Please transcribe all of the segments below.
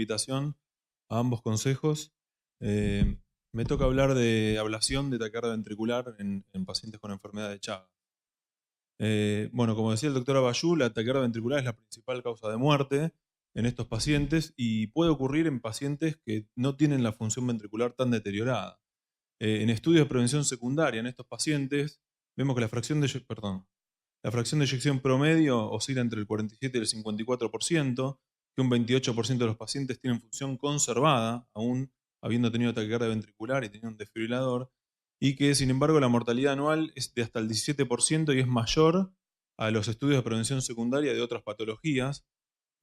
invitación a ambos consejos. Me toca hablar de ablación de taquicardia ventricular en pacientes con enfermedad de Chagas. Bueno, como decía el doctor Abayú, la taquicardia ventricular es la principal causa de muerte en estos pacientes y puede ocurrir en pacientes que no tienen la función ventricular tan deteriorada. En estudios de prevención secundaria en estos pacientes vemos que la fracción de eyección promedio oscila entre el 47 y el 54%, que un 28% de los pacientes tienen función conservada, aún habiendo tenido taquicardia ventricular y teniendo un desfibrilador, y que sin embargo la mortalidad anual es de hasta el 17% y es mayor a los estudios de prevención secundaria de otras patologías,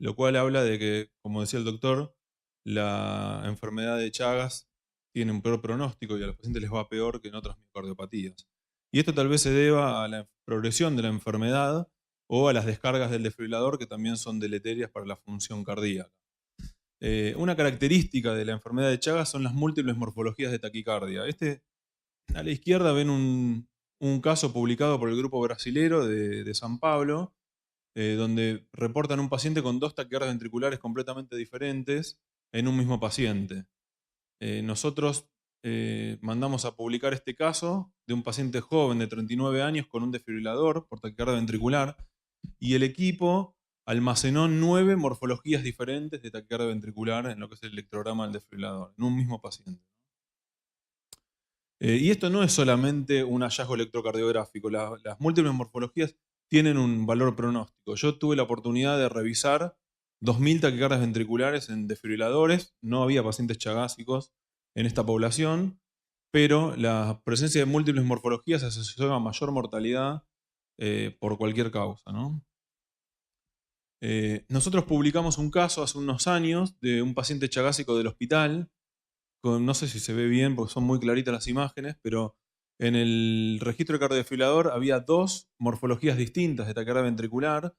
lo cual habla de que, como decía el doctor, la enfermedad de Chagas tiene un peor pronóstico y a los pacientes les va peor que en otras miocardiopatías. Y esto tal vez se deba a la progresión de la enfermedad o a las descargas del desfibrilador, que también son deleterias para la función cardíaca. Una característica de la enfermedad de Chagas son las múltiples morfologías de taquicardia. A la izquierda ven un caso publicado por el grupo brasilero de San Pablo, donde reportan un paciente con dos taquicardias ventriculares completamente diferentes en un mismo paciente. Nosotros mandamos a publicar este caso de un paciente joven de 39 años con un desfibrilador por taquicardia ventricular, y el equipo almacenó 9 morfologías diferentes de taquicardia ventricular en lo que es el electrograma del desfibrilador, en un mismo paciente. Y esto no es solamente un hallazgo electrocardiográfico, las múltiples morfologías tienen un valor pronóstico. Yo tuve la oportunidad de revisar 2000 taquicardias ventriculares en desfibriladores, no había pacientes chagásicos en esta población, pero la presencia de múltiples morfologías se asocia a mayor mortalidad por cualquier causa, ¿no? Nosotros publicamos un caso hace unos años de un paciente chagásico del hospital, no sé si se ve bien porque son muy claritas las imágenes, pero en el registro de cardiodesfibrilador había 2 morfologías distintas de taquicardia ventricular.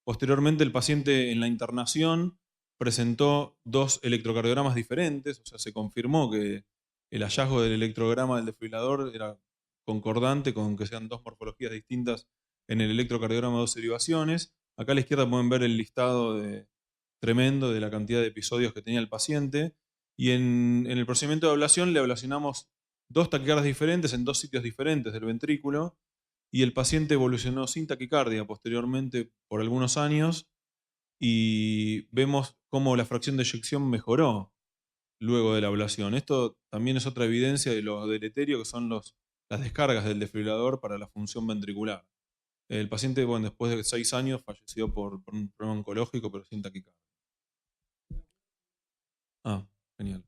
Posteriormente el paciente en la internación presentó 2 electrocardiogramas diferentes, o sea, se confirmó que el hallazgo del electrograma del desfibrilador era concordante con que sean 2 morfologías distintas en el electrocardiograma de 2 derivaciones. Acá a la izquierda pueden ver el listado tremendo de la cantidad de episodios que tenía el paciente. Y en el procedimiento de ablación le ablacionamos 2 taquicardias diferentes en 2 sitios diferentes del ventrículo, y el paciente evolucionó sin taquicardia posteriormente por algunos años, y vemos cómo la fracción de eyección mejoró luego de la ablación. Esto también es otra evidencia de lo deleterio que son las descargas del desfibrilador para la función ventricular. El paciente, bueno, después de 6 años falleció por un problema oncológico, pero sin taquicardia. Genial.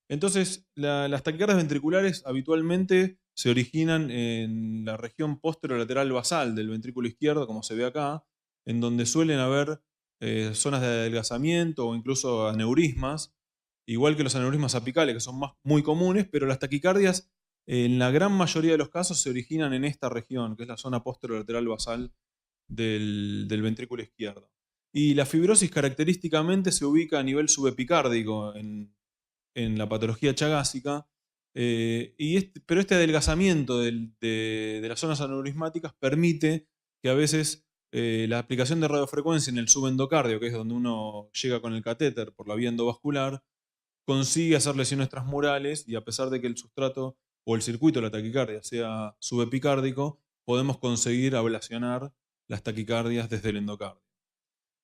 Entonces, las taquicardias ventriculares habitualmente se originan en la región posterolateral basal del ventrículo izquierdo, como se ve acá, en donde suelen haber zonas de adelgazamiento o incluso aneurismas, igual que los aneurismas apicales, que son muy comunes, pero las taquicardias en la gran mayoría de los casos se originan en esta región, que es la zona posterolateral basal del ventrículo izquierdo. Y la fibrosis característicamente se ubica a nivel subepicárdico en la patología chagásica, pero este adelgazamiento de las zonas aneurismáticas permite que a veces la aplicación de radiofrecuencia en el subendocardio, que es donde uno llega con el catéter por la vía endovascular, consigue hacer lesiones transmurales, y a pesar de que el sustrato o el circuito de la taquicardia sea subepicárdico, podemos conseguir ablacionar las taquicardias desde el endocardio.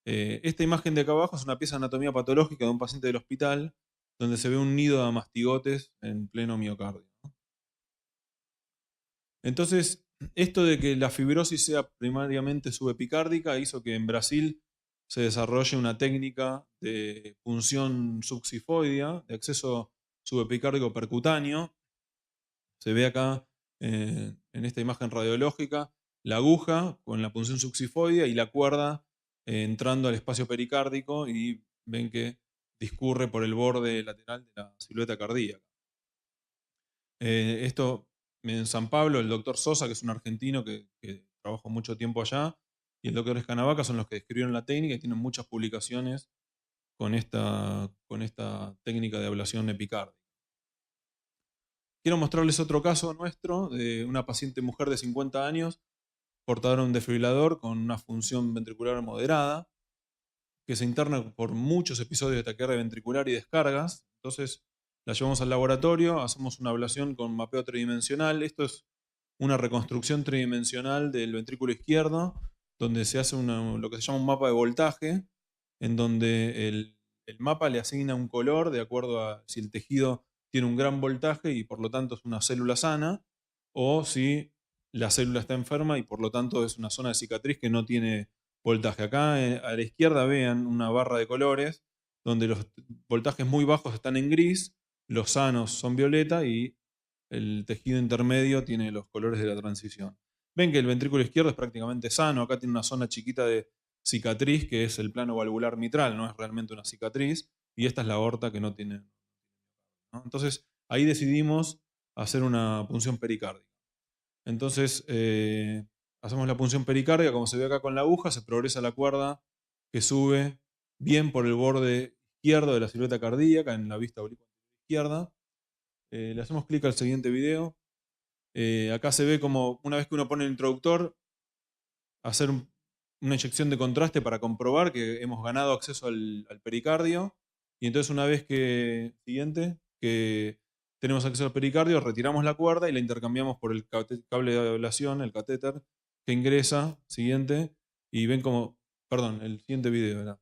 Esta imagen de acá abajo es una pieza de anatomía patológica de un paciente del hospital, donde se ve un nido de mastigotes en pleno miocardio, ¿no? Entonces, esto de que la fibrosis sea primariamente subepicárdica hizo que en Brasil se desarrolle una técnica de punción subxifoidea, de acceso subepicárdico percutáneo. Se ve acá en esta imagen radiológica la aguja con la punción subxifoidea y la cuerda entrando al espacio pericárdico, y ven que discurre por el borde lateral de la silueta cardíaca. Esto en San Pablo, el doctor Sosa, que es un argentino que trabajó mucho tiempo allá, y el doctor Escanavaca son los que describieron la técnica y tienen muchas publicaciones con esta técnica de ablación epicárdica. Quiero mostrarles otro caso nuestro de una paciente mujer de 50 años, portadora de un desfibrilador con una función ventricular moderada, que se interna por muchos episodios de taquicardia ventricular y descargas. Entonces la llevamos al laboratorio, hacemos una ablación con mapeo tridimensional. Esto es una reconstrucción tridimensional del ventrículo izquierdo, donde se hace lo que se llama un mapa de voltaje, en donde el mapa le asigna un color de acuerdo a si el tejido tiene un gran voltaje y por lo tanto es una célula sana, o si la célula está enferma y por lo tanto es una zona de cicatriz que no tiene voltaje. Acá a la izquierda vean una barra de colores donde los voltajes muy bajos están en gris, los sanos son violeta y el tejido intermedio tiene los colores de la transición. Ven que el ventrículo izquierdo es prácticamente sano, acá tiene una zona chiquita de cicatriz que es el plano valvular mitral, no es realmente una cicatriz, y esta es la aorta que no tiene, ¿no? Entonces ahí decidimos hacer una punción pericárdica. Entonces hacemos la punción pericárdica, como se ve acá con la aguja, se progresa la cuerda que sube bien por el borde izquierdo de la silueta cardíaca en la vista oblicua izquierda. Le hacemos clic al siguiente video. Acá se ve como una vez que uno pone el introductor, hacer una inyección de contraste para comprobar que hemos ganado acceso al pericardio. Y entonces una vez que tenemos acceso al pericardio, retiramos la cuerda y la intercambiamos por el cable de ablación, el catéter, que ingresa, siguiente, y ven como, perdón, el siguiente video, ¿verdad?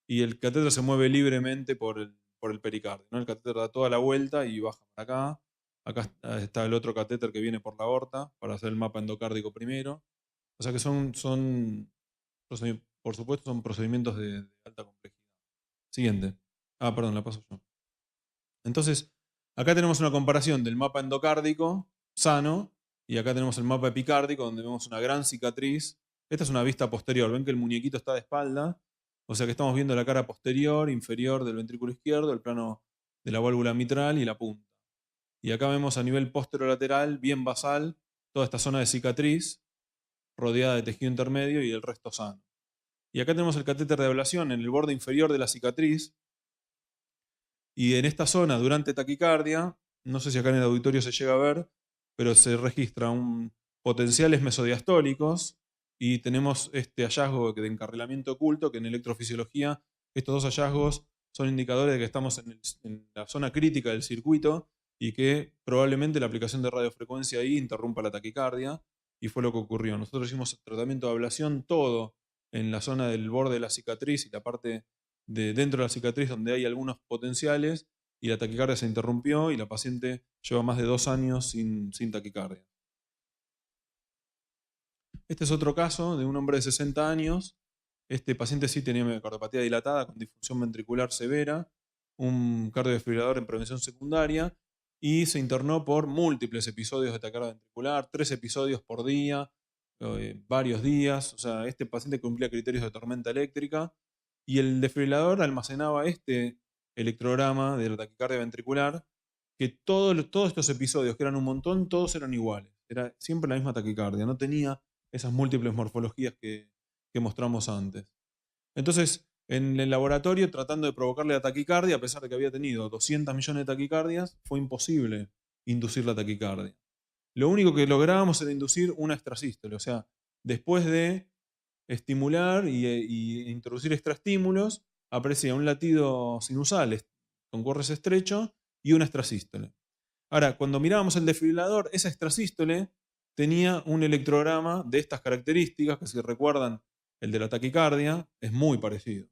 Y el catéter se mueve libremente por el pericardio, ¿no? El catéter da toda la vuelta y baja para acá. Acá está el otro catéter que viene por la aorta para hacer el mapa endocárdico primero. O sea que por supuesto, son procedimientos de alta complejidad. Siguiente. Perdón, la paso yo. Entonces, acá tenemos una comparación del mapa endocárdico sano y acá tenemos el mapa epicárdico donde vemos una gran cicatriz. Esta es una vista posterior. Ven que el muñequito está de espalda. O sea que estamos viendo la cara posterior, inferior del ventrículo izquierdo, el plano de la válvula mitral y la punta. Y acá vemos a nivel posterolateral, bien basal, toda esta zona de cicatriz rodeada de tejido intermedio y el resto sano. Y acá tenemos el catéter de ablación en el borde inferior de la cicatriz. Y en esta zona, durante taquicardia, no sé si acá en el auditorio se llega a ver, pero se registra potenciales mesodiastólicos y tenemos este hallazgo de encarrilamiento oculto que en electrofisiología estos dos hallazgos son indicadores de que estamos en la zona crítica del circuito y que probablemente la aplicación de radiofrecuencia ahí interrumpa la taquicardia, y fue lo que ocurrió. Nosotros hicimos el tratamiento de ablación todo en la zona del borde de la cicatriz y la parte de dentro de la cicatriz donde hay algunos potenciales, y la taquicardia se interrumpió y la paciente lleva más de 2 años sin taquicardia. Este es otro caso de un hombre de 60 años. Este paciente sí tenía cardiopatía dilatada con disfunción ventricular severa, un cardiodesfibrilador en prevención secundaria, y se internó por múltiples episodios de taquicardia ventricular, 3 episodios por día, varios días. O sea, este paciente cumplía criterios de tormenta eléctrica, y el desfibrilador almacenaba este electrograma de la taquicardia ventricular, que todos estos episodios, que eran un montón, todos eran iguales. Era siempre la misma taquicardia, no tenía esas múltiples morfologías que mostramos antes. Entonces, en el laboratorio, tratando de provocarle la taquicardia, a pesar de que había tenido 200 millones de taquicardias, fue imposible inducir la taquicardia. Lo único que lográbamos era inducir una extrasístole, o sea, después de estimular y introducir extraestímulos, aparecía un latido sinusal con corres estrecho y una extrasístole. Ahora, cuando mirábamos el desfibrilador, esa extrasístole tenía un electrograma de estas características, que si recuerdan el de la taquicardia, es muy parecido.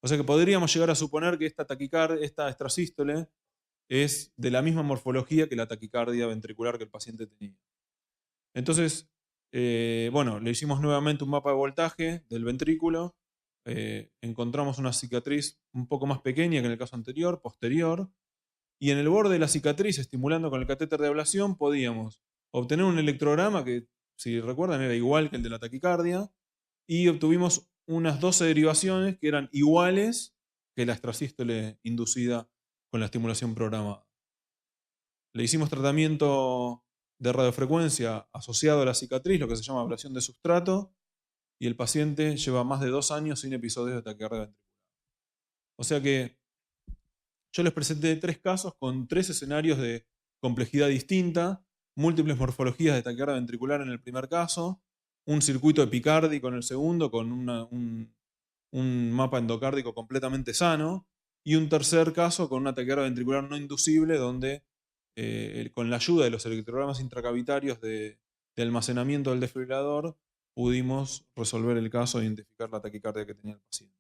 O sea que podríamos llegar a suponer que esta extrasístole es de la misma morfología que la taquicardia ventricular que el paciente tenía. Entonces, bueno, le hicimos nuevamente un mapa de voltaje del ventrículo. Encontramos una cicatriz un poco más pequeña que en el caso anterior, posterior. Y en el borde de la cicatriz, estimulando con el catéter de ablación, podíamos obtener un electrograma que, si recuerdan, era igual que el de la taquicardia. Y obtuvimos unas 12 derivaciones que eran iguales que la extrasístole inducida con la estimulación programada. Le hicimos tratamiento de radiofrecuencia asociado a la cicatriz, lo que se llama ablación de sustrato, y el paciente lleva más de 2 años sin episodios de taquicardia ventricular. O sea que yo les presenté 3 casos con 3 escenarios de complejidad distinta, múltiples morfologías de taquicardia ventricular en el primer caso, un circuito epicárdico en el segundo con un un mapa endocárdico completamente sano, y un tercer caso con una taquicardia ventricular no inducible, donde con la ayuda de los electrogramas intracavitarios de almacenamiento del desfibrilador pudimos resolver el caso e identificar la taquicardia que tenía el paciente.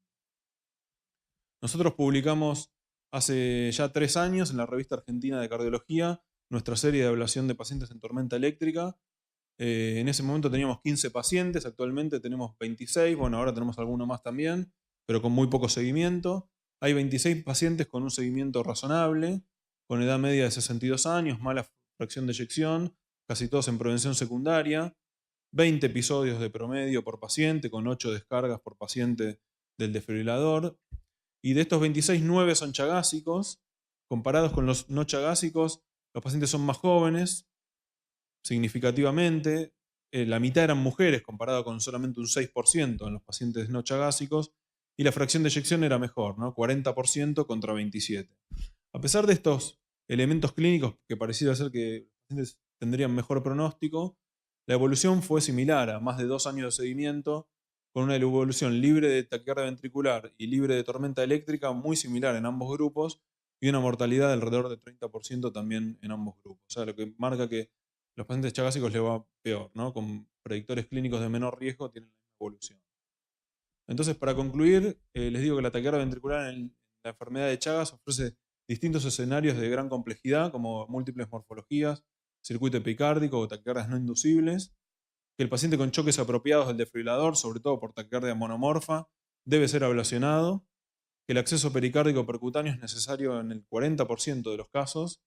Nosotros publicamos hace ya 3 años en la Revista Argentina de Cardiología nuestra serie de ablación de pacientes en tormenta eléctrica. En ese momento teníamos 15 pacientes, actualmente tenemos 26, bueno, ahora tenemos alguno más también, pero con muy poco seguimiento. Hay 26 pacientes con un seguimiento razonable, con edad media de 62 años, mala fracción de eyección, casi todos en prevención secundaria, 20 episodios de promedio por paciente, con 8 descargas por paciente del desfibrilador. Y de estos 26, 9 son chagásicos. Comparados con los no chagásicos, los pacientes son más jóvenes, significativamente. La mitad eran mujeres, comparado con solamente un 6% en los pacientes no chagásicos. Y la fracción de eyección era mejor, ¿no? 40% contra 27%. A pesar de estos elementos clínicos que pareciera ser que los pacientes tendrían mejor pronóstico, la evolución fue similar a más de 2 años de seguimiento, con una evolución libre de taquicardia ventricular y libre de tormenta eléctrica muy similar en ambos grupos, y una mortalidad de alrededor del 30% también en ambos grupos. O sea, lo que marca que los pacientes chagásicos les va peor, ¿no? Con predictores clínicos de menor riesgo tienen la misma evolución. Entonces, para concluir, les digo que la taquicardia ventricular en la enfermedad de Chagas ofrece distintos escenarios de gran complejidad, como múltiples morfologías, circuito epicárdico o taquicardias no inducibles, que el paciente con choques apropiados del desfibrilador, sobre todo por taquicardia monomorfa, debe ser ablacionado, que el acceso pericárdico percutáneo es necesario en el 40% de los casos,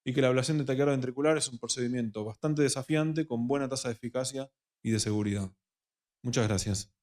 y que la ablación de taquicardia ventricular es un procedimiento bastante desafiante con buena tasa de eficacia y de seguridad. Muchas gracias.